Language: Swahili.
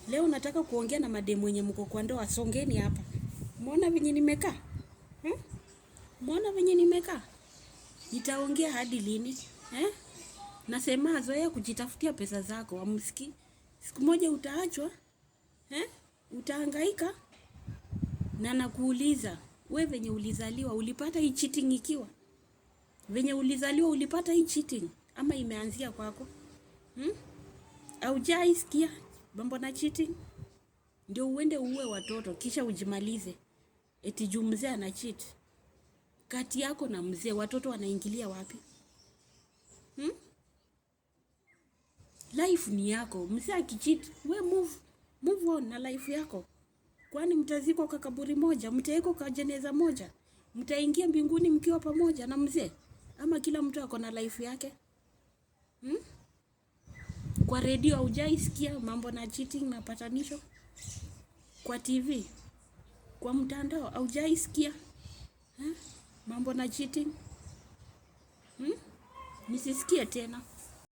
Leo nataka kuongea na mademu wenye mko kwa ndoa, songeni hapa. Muona venye nimekaa? Muona venye nimekaa? Nitaongea hadi lini? Nasema zoea kujitafutia pesa zako, amsiki. Siku moja utaachwa? Utahangaika? Na nakuuliza, wewe venye ulizaliwa ulipata hii cheating ikiwa? Venye ulizaliwa ulipata hii cheating ama imeanzia kwako? Haujaisikia mambo na cheating? Ndio uende uue watoto kisha ujimalize. Eti juu mzee ana cheat. Kati yako na mzee watoto wanaingilia wapi? Life ni yako. Mzee akicheat, we move on na life yako. Kwani mtazikwa kwa kaburi moja, mtaeko kwa jeneza moja, mtaingia mbinguni mkiwa pamoja na mzee? Ama kila mtu ako na life yake? Kwa radio haujaisikia mambo na cheating na patanisho? Kwa TV, kwa mtandao haujaisikia mambo na cheating? Nisisikie tena.